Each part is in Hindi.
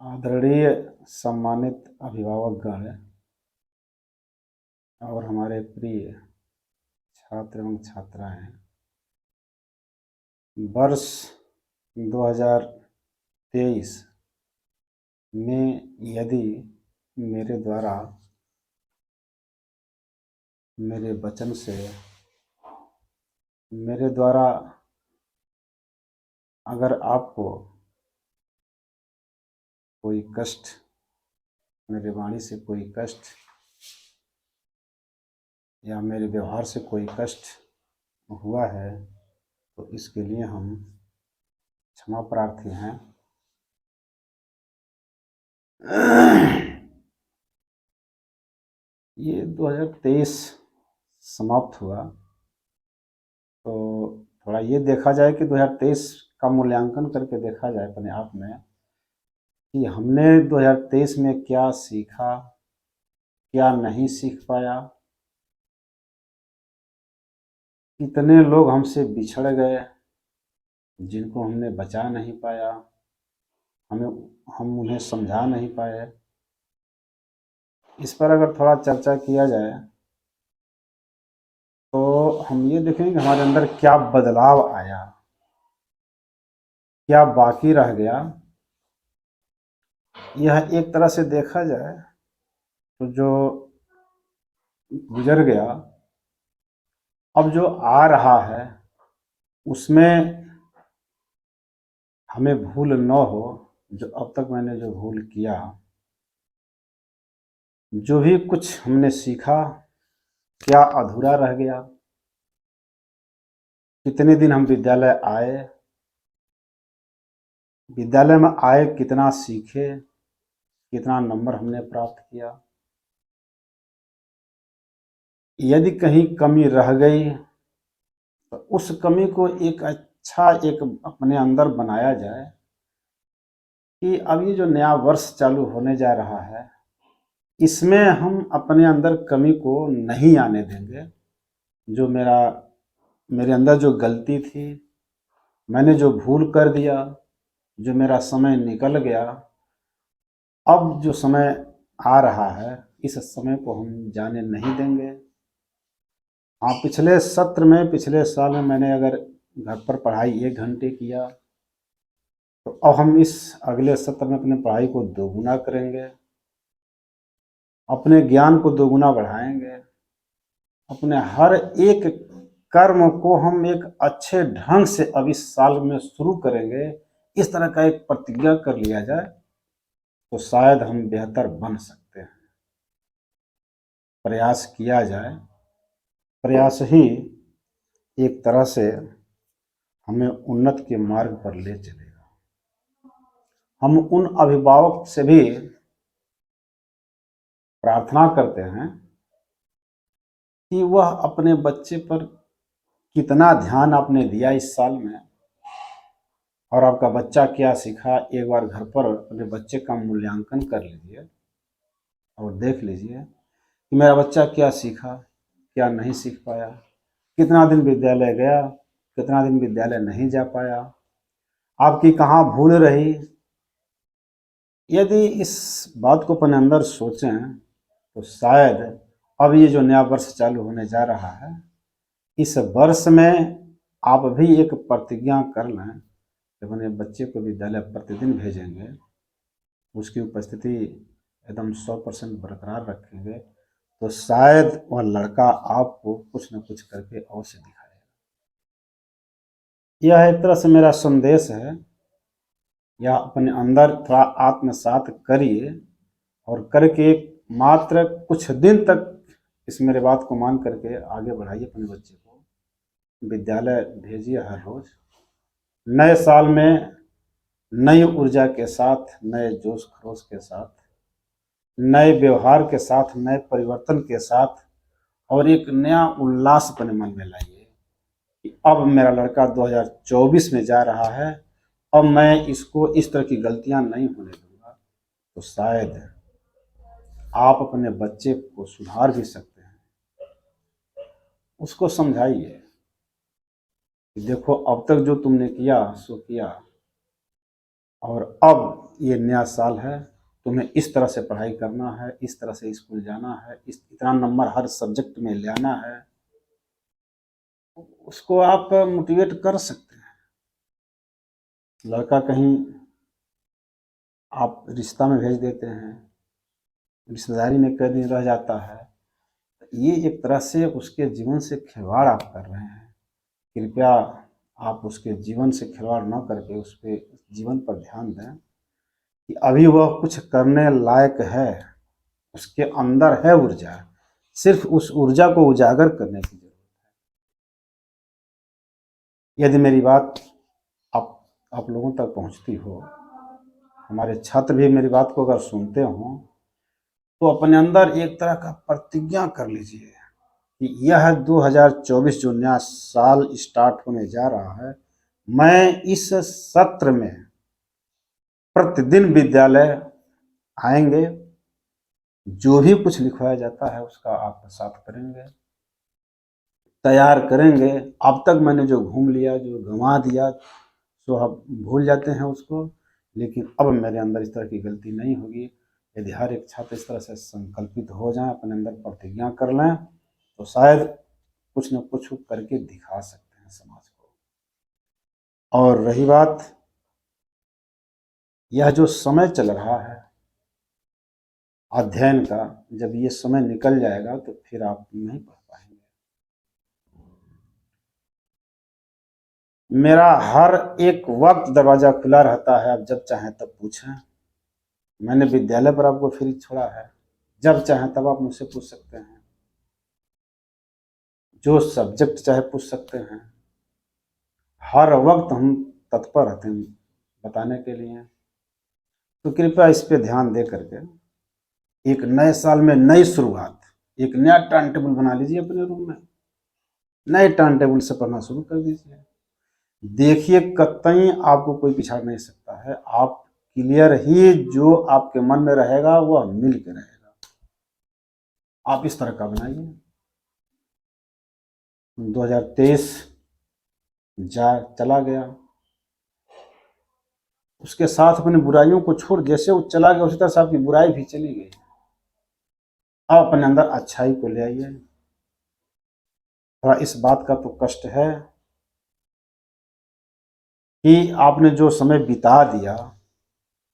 आदरणीय सम्मानित अभिभावकगण और हमारे प्रिय छात्र एवं छात्राएं, वर्ष 2023 में यदि मेरे द्वारा मेरे वचन से मेरे द्वारा अगर आपको कोई कष्ट, मेरे वाणी से कोई कष्ट या मेरे व्यवहार से कोई कष्ट हुआ है तो इसके लिए हम क्षमा प्रार्थी हैं। ये 2023 समाप्त हुआ तो थोड़ा ये देखा जाए कि 2023 का मूल्यांकन करके देखा जाए अपने आप में कि हमने 2023 में क्या सीखा, क्या नहीं सीख पाया, कितने लोग हमसे बिछड़ गए जिनको हमने बचा नहीं पाया, हम उन्हें समझा नहीं पाए। इस पर अगर थोड़ा चर्चा किया जाए तो हम ये देखेंगे कि हमारे अंदर क्या बदलाव आया, क्या बाकी रह गया। यह एक तरह से देखा जाए तो जो गुजर गया, अब जो आ रहा है उसमें हमें भूल न हो। जो अब तक मैंने जो भूल किया, जो भी कुछ हमने सीखा, क्या अधूरा रह गया, कितने दिन हम विद्यालय आए, विद्यालय में आए कितना सीखे, कितना नंबर हमने प्राप्त किया। यदि कहीं कमी रह गई तो उस कमी को एक अपने अंदर बनाया जाए कि अब ये जो नया वर्ष चालू होने जा रहा है इसमें हम अपने अंदर कमी को नहीं आने देंगे। जो मेरे अंदर जो गलती थी, मैंने जो भूल कर दिया, जो मेरा समय निकल गया, अब जो समय आ रहा है इस समय को हम जाने नहीं देंगे। हाँ, पिछले सत्र में, पिछले साल में मैंने अगर घर पर पढ़ाई 1 घंटे किया तो अब हम इस अगले सत्र में अपने पढ़ाई को दोगुना करेंगे, अपने ज्ञान को दोगुना बढ़ाएंगे, अपने हर एक कर्म को हम एक अच्छे ढंग से अब इस साल में शुरू करेंगे। इस तरह का एक प्रतिज्ञा कर लिया जाए तो शायद हम बेहतर बन सकते हैं। प्रयास किया जाए, प्रयास ही एक तरह से हमें उन्नति के मार्ग पर ले चलेगा। हम उन अभिभावक से भी प्रार्थना करते हैं कि वह अपने बच्चे पर कितना ध्यान आपने दिया इस साल में और आपका बच्चा क्या सीखा। एक बार घर पर अपने बच्चे का मूल्यांकन कर लीजिए और देख लीजिए कि मेरा बच्चा क्या सीखा, क्या नहीं सीख पाया, कितना दिन विद्यालय गया, कितना दिन विद्यालय नहीं जा पाया, आपकी कहाँ भूल रही। यदि इस बात को अपने अंदर सोचें तो शायद अब ये जो नया वर्ष चालू होने जा रहा है, इस वर्ष में आप भी एक प्रतिज्ञा कर लें कि अपने बच्चे को विद्यालय प्रतिदिन भेजेंगे, उसकी उपस्थिति एकदम 100% बरकरार रखेंगे तो शायद वह लड़का आपको कुछ न कुछ करके अवश्य दिखाएगा। यह एक तरह से मेरा संदेश है। या अपने अंदर थोड़ा आत्मसात करिए और करके मात्र कुछ दिन तक इस मेरे बात को मान करके आगे बढ़ाइए। अपने बच्चे को विद्यालय भेजिए हर रोज। नए साल में नई ऊर्जा के साथ, नए जोश खरोश के साथ, नए व्यवहार के साथ, नए परिवर्तन के साथ और एक नया उल्लास अपने मन में लाइए कि अब मेरा लड़का 2024 में जा रहा है, अब मैं इसको इस तरह की गलतियां नहीं होने दूंगा। तो शायद आप अपने बच्चे को सुधार भी सकते हैं। उसको समझाइए कि देखो अब तक जो तुमने किया सो किया और अब ये नया साल है, तुम्हें इस तरह से पढ़ाई करना है, इस तरह से स्कूल जाना है, इतना नंबर हर सब्जेक्ट में ले आना है, उसको आप मोटिवेट कर सकते हैं। लड़का कहीं आप रिश्ता में भेज देते हैं, रिश्तेदारी में कई दिन रह जाता है, ये एक तरह से उसके जीवन से खिलवाड़ आप कर रहे हैं। कृपया आप उसके जीवन से खिलवाड़ न करके उस पर जीवन पर ध्यान दें कि अभी वह कुछ करने लायक है, उसके अंदर है ऊर्जा, सिर्फ उस ऊर्जा को उजागर करने की जरूरत है। यदि मेरी बात आप लोगों तक पहुंचती हो, हमारे छात्र भी मेरी बात को अगर सुनते हों, तो अपने अंदर एक तरह का प्रतिज्ञा कर लीजिए कि यह 2024 जो नया साल स्टार्ट होने जा रहा है, मैं इस सत्र में प्रतिदिन विद्यालय आएंगे, जो भी कुछ लिखवाया जाता है उसका आप साथ करेंगे, तैयार करेंगे। अब तक मैंने जो घूम लिया, जो गंवा दिया, सो हम भूल जाते हैं उसको, लेकिन अब मेरे अंदर इस तरह की गलती नहीं होगी। यदि हर एक छात्र इस तरह से संकल्पित हो जाए, अपने अंदर प्रतिज्ञा कर लें, तो शायद कुछ न कुछ करके दिखा सकते हैं समाज को। और रही बात यह जो समय चल रहा है अध्ययन का, जब ये समय निकल जाएगा तो फिर आप नहीं पढ़ पाएंगे। मेरा हर एक वक्त दरवाजा खुला रहता है, आप जब चाहें तब पूछें। मैंने विद्यालय पर आपको फ्री छोड़ा है, जब चाहें तब आप मुझसे पूछ सकते हैं, जो सब्जेक्ट चाहे पूछ सकते हैं। हर वक्त हम तत्पर रहते हैं बताने के लिए। तो कृपया इस पे ध्यान दे करके एक नए साल में नई शुरुआत, एक नया टाइम टेबल बना लीजिए अपने रूम में, नए टाइम टेबल से पढ़ना शुरू कर दीजिए। देखिए कतई आपको कोई पिछाड़ नहीं सकता है, आप क्लियर ही जो आपके मन में रहेगा वह मिल के रहेगा। आप इस तरह का बनाइए। 2023 चला गया, उसके साथ अपनी बुराइयों को छोड़, जैसे वो चला गया उसी तरह से आपकी बुराई भी चली गई। आप अपने अंदर अच्छाई को ले आइए। थोड़ा इस बात का तो कष्ट है कि आपने जो समय बिता दिया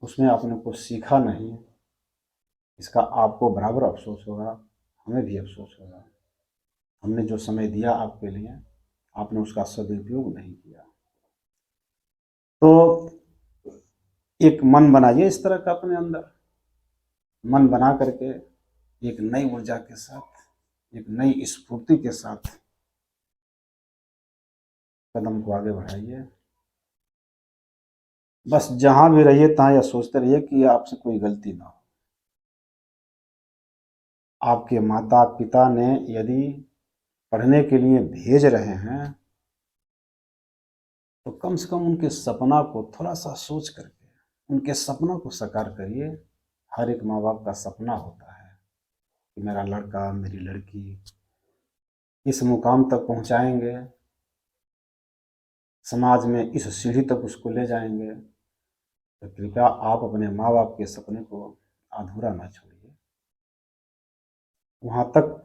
उसमें आपने कुछ सीखा नहीं। इसका आपको बराबर अफसोस होगा, हमें भी अफसोस होगा। हमने जो समय दिया आपके लिए, आपने उसका सदुपयोग नहीं किया। तो एक मन बनाइए इस तरह का अपने अंदर, मन बना करके एक नई ऊर्जा के साथ, एक नई स्फूर्ति के साथ कदम को आगे बढ़ाइए। बस जहां भी रहिए तहां यह सोचते रहिए कि आपसे कोई गलती ना हो। आपके माता पिता ने यदि पढ़ने के लिए भेज रहे हैं तो कम से कम उनके सपना को थोड़ा सा सोच करके उनके सपनों को साकार करिए। हर एक माँ बाप का सपना होता है कि मेरा लड़का मेरी लड़की इस मुकाम तक पहुंचाएंगे, समाज में इस सीढ़ी तक उसको ले जाएंगे। तो कृपया आप अपने माँ बाप के सपने को अधूरा ना छोड़िए। वहाँ तक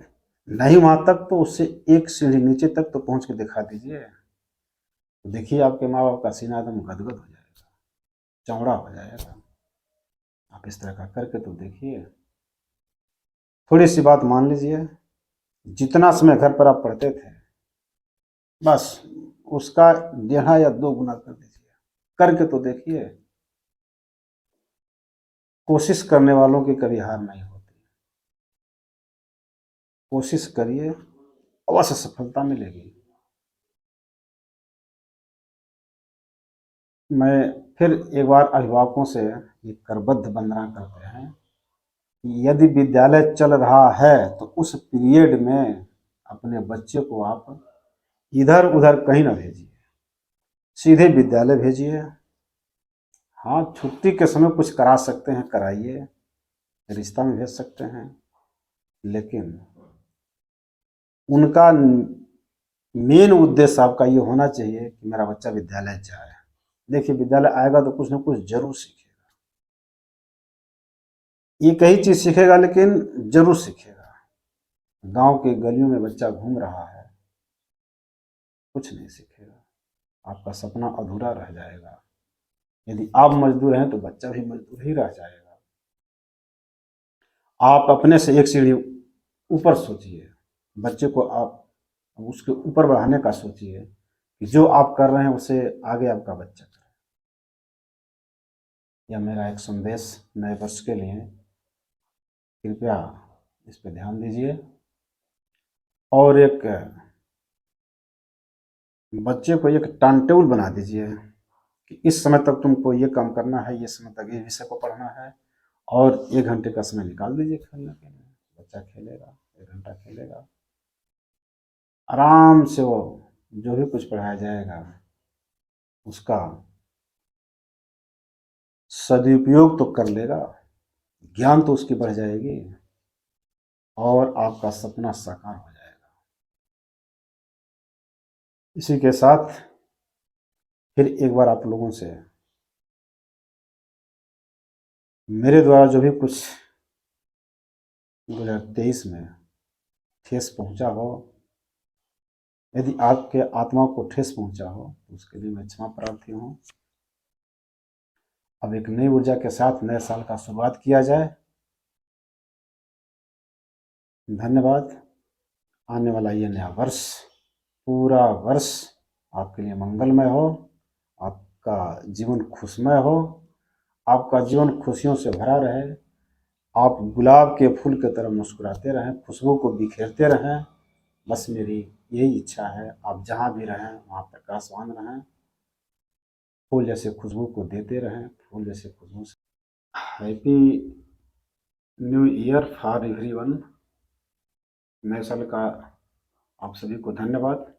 नहीं, वहाँ तक तो उससे एक सीढ़ी नीचे तक तो पहुँच के दिखा दीजिए। तो देखिए आपके माँ बाप का सीना एकदम गदगद हो जाएगा, चौड़ा हो जाएगा। आप इस तरह का करके तो देखिए। थोड़ी सी बात मान लीजिए, जितना समय घर पर आप पढ़ते थे बस उसका 1.5 या 2 गुना कर दीजिए, करके तो देखिए। कोशिश करने वालों की कभी हार नहीं होती। कोशिश करिए, अवश्य सफलता मिलेगी। मैं फिर एक बार अभिभावकों से ये करबद्ध वंदना करते हैं कि यदि विद्यालय चल रहा है तो उस पीरियड में अपने बच्चे को आप इधर उधर कहीं ना भेजिए, सीधे विद्यालय भेजिए। हाँ, छुट्टी के समय कुछ करा सकते हैं कराइए, रिश्ता में भेज सकते हैं, लेकिन उनका मेन उद्देश्य आपका ये होना चाहिए कि मेरा बच्चा विद्यालय जाए। देखिए विद्यालय आएगा तो कुछ ना कुछ जरूर सीखेगा। एक ही चीज़ सीखेगा, लेकिन जरूर सीखेगा। गांव के गलियों में बच्चा घूम रहा है, कुछ नहीं सीखेगा। आपका सपना अधूरा रह जाएगा। यदि आप मजदूर हैं तो बच्चा भी मजदूर ही रह जाएगा। आप अपने से एक सीढ़ी ऊपर सोचिए, बच्चे को आप उसके ऊपर बढ़ाने का सोचिए कि जो आप कर रहे हैं उसे आगे आपका बच्चा करे। यह मेरा एक संदेश नए वर्ष के लिए। कृपया इस पर ध्यान दीजिए। और एक बच्चे को एक टाइम टेबल बना दीजिए कि इस समय तक तुमको ये काम करना है, ये समय तक ये विषय को पढ़ना है, और 1 घंटे का समय निकाल दीजिए खेलने के लिए। बच्चा खेलेगा, 1 घंटा खेलेगा, आराम से वो जो भी कुछ पढ़ाया जाएगा उसका सदुपयोग तो कर लेगा, ज्ञान तो उसकी बढ़ जाएगी, और आपका सपना साकार हो जाएगा। इसी के साथ फिर एक बार आप लोगों से मेरे द्वारा जो भी कुछ 2023 में ठेस पहुंचा हो, यदि आपके आत्मा को ठेस पहुंचा हो तो उसके लिए मैं क्षमा प्रार्थी हूँ। अब एक नई ऊर्जा के साथ नए साल का शुरुआत किया जाए। धन्यवाद। आने वाला ये नया वर्ष, पूरा वर्ष आपके लिए मंगलमय हो, आपका जीवन खुशमय हो, आपका जीवन खुशियों से भरा रहे, आप गुलाब के फूल की तरह मुस्कुराते रहें, खुशबू को बिखेरते रहें। बस मेरी यही इच्छा है। आप जहाँ भी रहें वहाँ प्रकाशवान रहें, फूल जैसे खुशबू को देते रहें, फूल जैसे खुशबू से। Happy new year for everyone. नए साल का आप सभी को धन्यवाद।